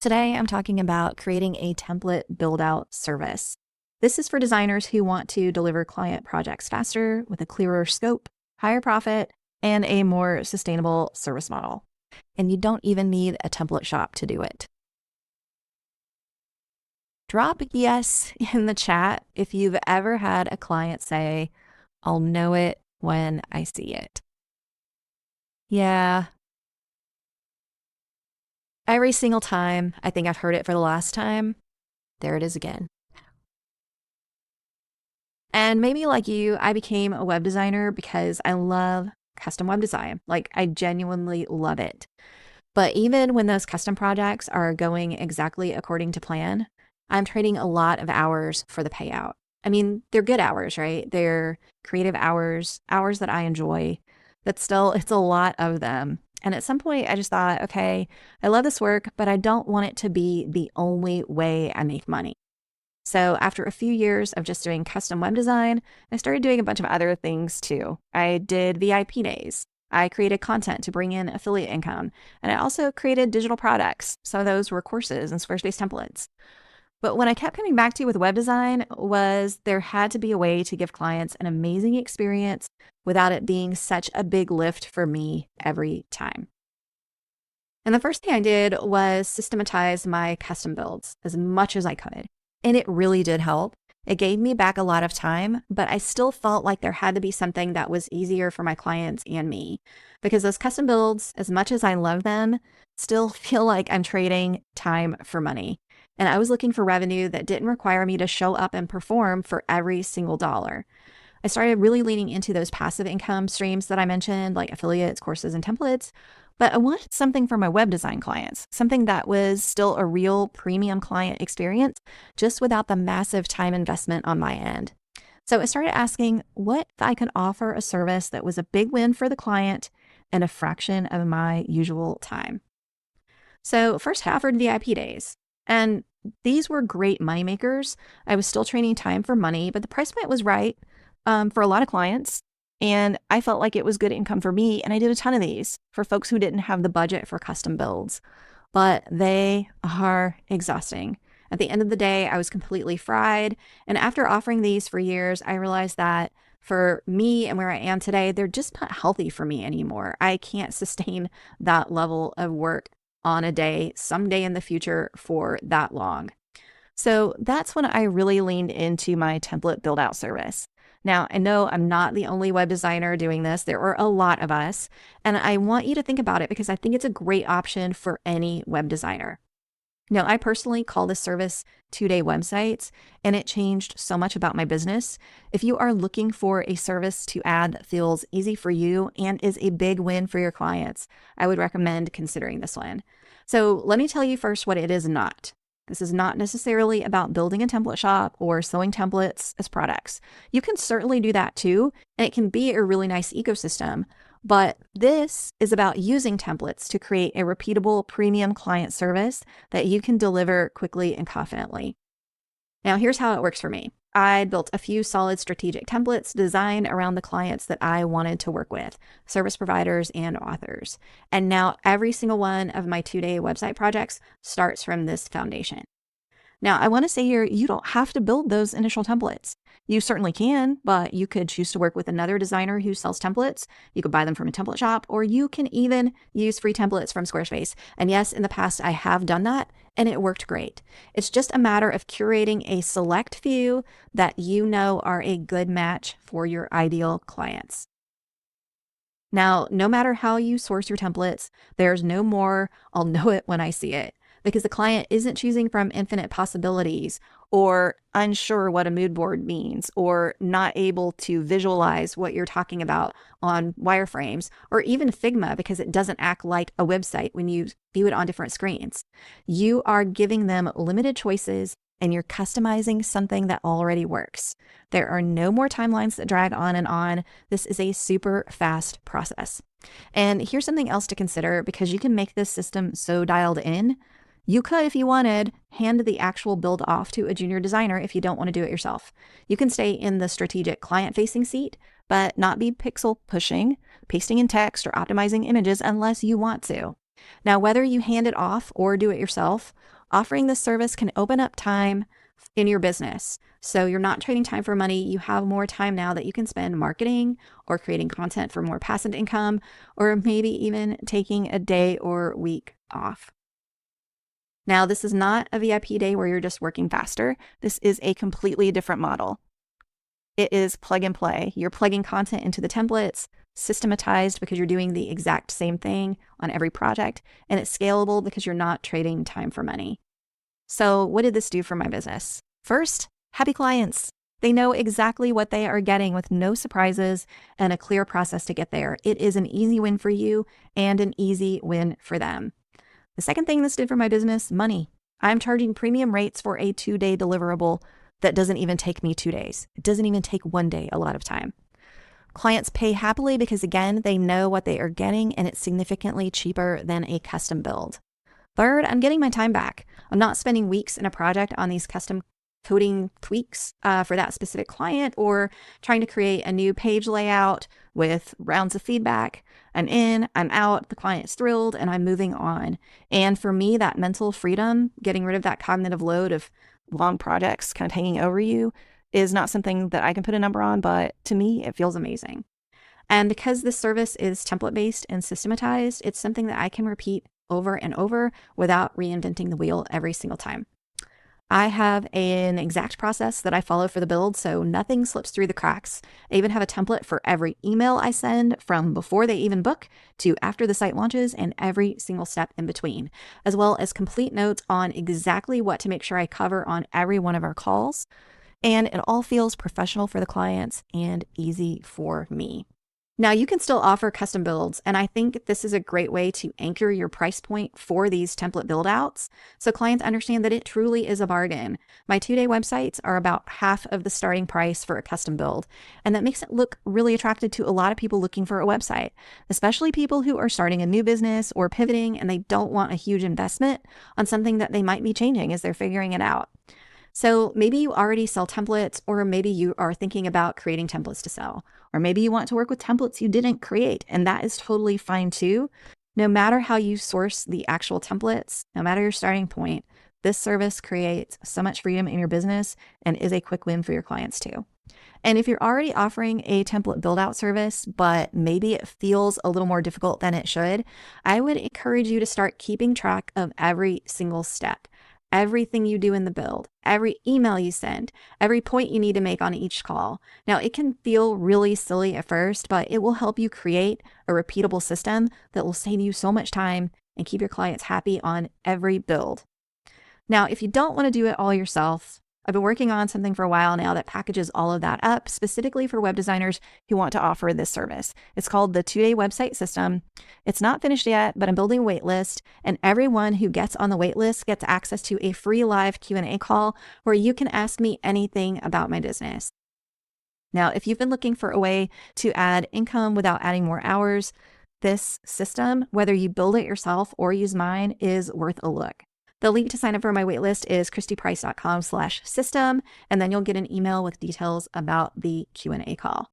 Today, I'm talking about creating a template build-out service. This is for designers who want to deliver client projects faster with a clearer scope, higher profit, and a more sustainable service model. And you don't even need a template shop to do it. Drop yes in the chat if you've ever had a client say, "I'll know it when I see it." Yeah, every single time. I think I've heard it for the last time. There it is again. And maybe like you, I became a web designer because I love custom web design. Like, I genuinely love it. But even when those custom projects are going exactly according to plan, I'm trading a lot of hours for the payout. I mean, they're good hours, right? They're creative hours, hours that I enjoy. But still, it's a lot of them. And at some point, I just thought, okay, I love this work, but I don't want it to be the only way I make money. So after a few years of just doing custom web design, I started doing a bunch of other things too. I did VIP days. I created content to bring in affiliate income. And I also created digital products. So those were courses and Squarespace templates. But what I kept coming back to with web design was there had to be a way to give clients an amazing experience without it being such a big lift for me every time. And the first thing I did was systematize my custom builds as much as I could. And it really did help. It gave me back a lot of time, but I still felt like there had to be something that was easier for my clients and me, because those custom builds, as much as I love them, still feel like I'm trading time for money. And I was looking for revenue that didn't require me to show up and perform for every single dollar. I started really leaning into those passive income streams that I mentioned, like affiliates, courses, and templates. But I wanted something for my web design clients, something that was still a real premium client experience, just without the massive time investment on my end. So I started asking what if I could offer a service that was a big win for the client and a fraction of my usual time. So first I offered VIP days, and these were great moneymakers. I was still trading time for money, but the price point was right for a lot of clients. And I felt like it was good income for me. And I did a ton of these for folks who didn't have the budget for custom builds, but they are exhausting. At the end of the day, I was completely fried. And after offering these for years, I realized that for me and where I am today, they're just not healthy for me anymore. I can't sustain that level of work on a day, someday in the future, for that long. So that's when I really leaned into my template build out service. Now, I know I'm not the only web designer doing this. There are a lot of us, and I want you to think about it because I think it's a great option for any web designer. Now, I personally call this service 2-day websites, and it changed so much about my business. If you are looking for a service to add that feels easy for you and is a big win for your clients, I would recommend considering this one. So let me tell you first what it is not. This is not necessarily about building a template shop or selling templates as products. You can certainly do that too, and it can be a really nice ecosystem. But this is about using templates to create a repeatable premium client service that you can deliver quickly and confidently. Now, here's how it works for me. I built a few solid strategic templates designed around the clients that I wanted to work with, service providers and authors. And now every single one of my 2-day website projects starts from this foundation. Now, I want to say here, you don't have to build those initial templates. You certainly can, but you could choose to work with another designer who sells templates. You could buy them from a template shop, or you can even use free templates from Squarespace. And yes, in the past, I have done that, and it worked great. It's just a matter of curating a select few that you know are a good match for your ideal clients. Now, no matter how you source your templates, there's no more, "I'll know it when I see it," because the client isn't choosing from infinite possibilities or unsure what a mood board means or not able to visualize what you're talking about on wireframes or even Figma because it doesn't act like a website when you view it on different screens. You are giving them limited choices and you're customizing something that already works. There are no more timelines that drag on and on. This is a super fast process. And here's something else to consider because you can make this system so dialed in. You could, if you wanted, hand the actual build off to a junior designer if you don't want to do it yourself. You can stay in the strategic client-facing seat, but not be pixel pushing, pasting in text, or optimizing images unless you want to. Now, whether you hand it off or do it yourself, offering this service can open up time in your business. So you're not trading time for money. You have more time now that you can spend marketing or creating content for more passive income, or maybe even taking a day or week off. Now, this is not a VIP day where you're just working faster. This is a completely different model. It is plug and play. You're plugging content into the templates, systematized because you're doing the exact same thing on every project, and it's scalable because you're not trading time for money. So what did this do for my business? First, happy clients. They know exactly what they are getting with no surprises and a clear process to get there. It is an easy win for you and an easy win for them. The second thing this did for my business, money. I'm charging premium rates for a 2-day deliverable that doesn't even take me 2 days. It doesn't even take 1 day a lot of time. Clients pay happily because, again, they know what they are getting and it's significantly cheaper than a custom build. Third, I'm getting my time back. I'm not spending weeks in a project on these custom coding tweaks for that specific client, or trying to create a new page layout with rounds of feedback. I'm in, I'm out, the client's thrilled, and I'm moving on. And for me, that mental freedom, getting rid of that cognitive load of long projects kind of hanging over you, is not something that I can put a number on, but to me, it feels amazing. And because this service is template-based and systematized, it's something that I can repeat over and over without reinventing the wheel every single time. I have an exact process that I follow for the build, so nothing slips through the cracks. I even have a template for every email I send, from before they even book to after the site launches, and every single step in between, as well as complete notes on exactly what to make sure I cover on every one of our calls. And it all feels professional for the clients and easy for me. Now, you can still offer custom builds, and I think this is a great way to anchor your price point for these template build outs so clients understand that it truly is a bargain. My 2-day websites are about half of the starting price for a custom build, and that makes it look really attractive to a lot of people looking for a website, especially people who are starting a new business or pivoting and they don't want a huge investment on something that they might be changing as they're figuring it out. So maybe you already sell templates, or maybe you are thinking about creating templates to sell, or maybe you want to work with templates you didn't create, and that is totally fine too. No matter how you source the actual templates, no matter your starting point, this service creates so much freedom in your business and is a quick win for your clients too. And if you're already offering a template build out service, but maybe it feels a little more difficult than it should, I would encourage you to start keeping track of every single step. Everything you do in the build, every email you send, every point you need to make on each call. Now, it can feel really silly at first, but it will help you create a repeatable system that will save you so much time and keep your clients happy on every build. Now, if you don't want to do it all yourself, I've been working on something for a while now that packages all of that up specifically for web designers who want to offer this service. It's called the 2-day website system. It's not finished yet, but I'm building a wait list, and everyone who gets on the wait list gets access to a free live Q&A call where you can ask me anything about my business. Now, if you've been looking for a way to add income without adding more hours, this system, whether you build it yourself or use mine, is worth a look. The link to sign up for my waitlist is christyprice.com/system, and then you'll get an email with details about the Q&A call.